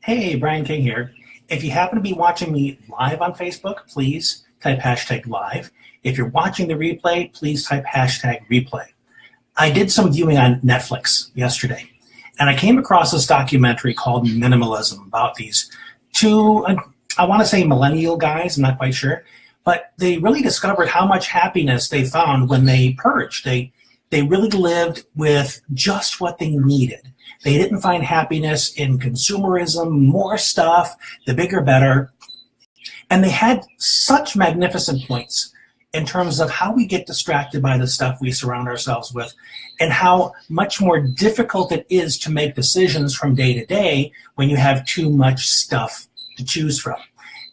Hey, Brian King here. If you happen to be watching me live on Facebook, please type hashtag live. If you're watching the replay, please type hashtag replay. I did some viewing on Netflix yesterday, and I came across this documentary called Minimalism about these two, I want to say millennial guys, I'm not quite sure, but they really discovered how much happiness they found when they purged. They really lived with just what they needed. They didn't find happiness in consumerism, more stuff, the bigger, better. And they had such magnificent points in terms of how we get distracted by the stuff we surround ourselves with and how much more difficult it is to make decisions from day to day when you have too much stuff to choose from.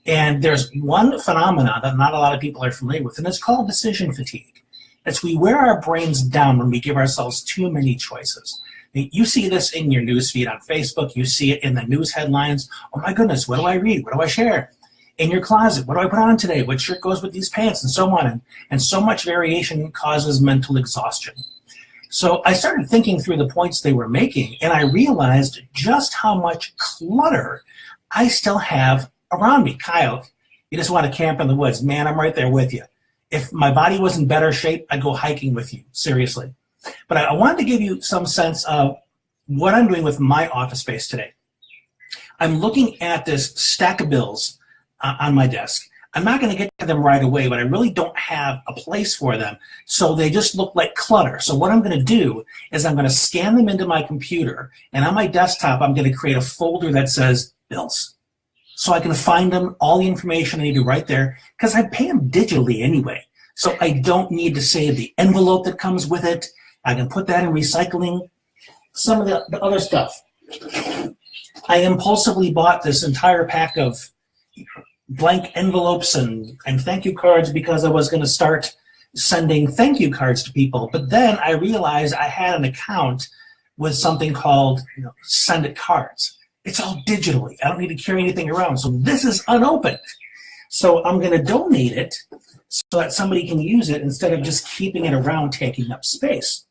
And there's one phenomenon that not a lot of people are familiar with, and it's called decision fatigue. It's we wear our brains down when we give ourselves too many choices. You see this in your newsfeed on Facebook. You see it in the news headlines. Oh my goodness, what do I read? What do I share? In your closet, what do I put on today? What shirt goes with these pants? And so on. And so much variation causes mental exhaustion. So I started thinking through the points they were making, and I realized just how much clutter I still have around me. Kyle, you just want to camp in the woods. Man, I'm right there with you. If my body was in better shape, I'd go hiking with you, seriously. But I wanted to give you some sense of what I'm doing with my office space today. I'm looking at this stack of bills on my desk. I'm not going to get to them right away, but I really don't have a place for them. So they just look like clutter. So what I'm going to do is I'm going to scan them into my computer. And on my desktop, I'm going to create a folder that says bills. So I can find them, all the information I need to right there, because I pay them digitally anyway. So I don't need to save the envelope that comes with it. I can put that in recycling. Some of the other stuff. I impulsively bought this entire pack of blank envelopes and thank you cards because I was going to start sending thank you cards to people. But then I realized I had an account with something called Send It Cards. It's all digitally. I don't need to carry anything around. So this is unopened. So I'm going to donate it so that somebody can use it instead of just keeping it around taking up space.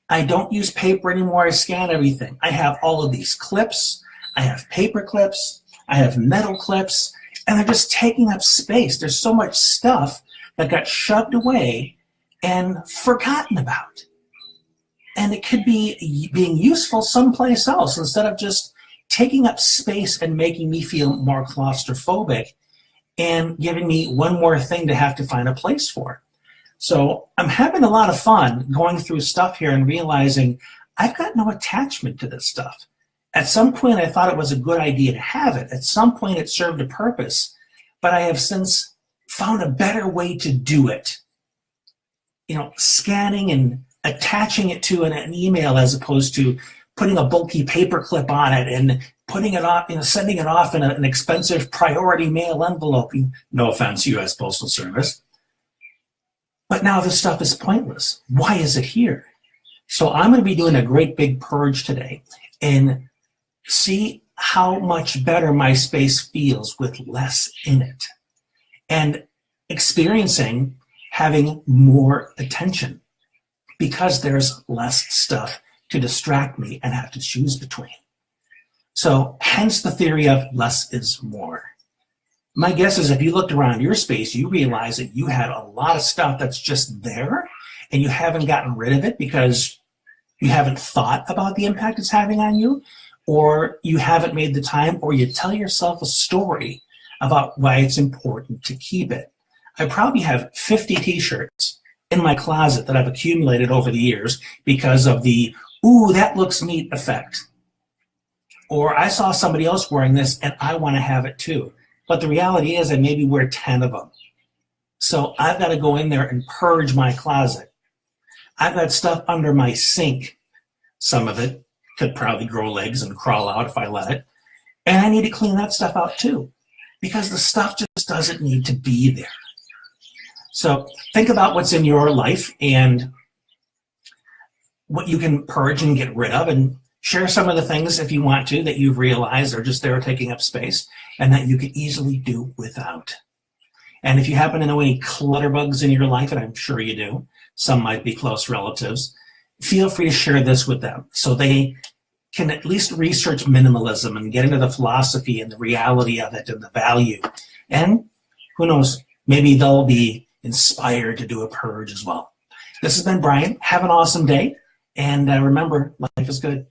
I don't use paper anymore. I scan everything. I have all of these clips. I have paper clips. I have metal clips. And they're just taking up space. There's so much stuff that got shoved away and forgotten about. And it could be being useful someplace else instead of just taking up space and making me feel more claustrophobic and giving me one more thing to have to find a place for. So I'm having a lot of fun going through stuff here and realizing I've got no attachment to this stuff. At some point, I thought it was a good idea to have it. At some point, it served a purpose, but I have since found a better way to do it. Scanning and attaching it to an email as opposed to putting a bulky paper clip on it and putting it off, sending it off in an expensive priority mail envelope. No offense, U.S. Postal Service. But now this stuff is pointless. Why is it here? So I'm going to be doing a great big purge today and see how much better my space feels with less in it and experiencing having more attention because there's less stuff to distract me and have to choose between. So hence the theory of less is more. My guess is if you looked around your space, you realize that you had a lot of stuff that's just there and you haven't gotten rid of it because you haven't thought about the impact it's having on you, or you haven't made the time, or you tell yourself a story about why it's important to keep it. I probably have 50 t-shirts in my closet that I've accumulated over the years because of the, ooh, that looks neat effect. Or I saw somebody else wearing this and I want to have it too. But the reality is I maybe wear 10 of them. So I've got to go in there and purge my closet. I've got stuff under my sink. Some of it could probably grow legs and crawl out if I let it. And I need to clean that stuff out too, because the stuff just doesn't need to be there. So think about what's in your life and what you can purge and get rid of, and share some of the things, if you want to, that you've realized are just there taking up space and that you could easily do without. And if you happen to know any clutter bugs in your life, and I'm sure you do, some might be close relatives, feel free to share this with them so they can at least research minimalism and get into the philosophy and the reality of it and the value. And who knows, maybe they'll be inspired to do a purge as well. This has been Brian. Have an awesome day. And remember, life is good.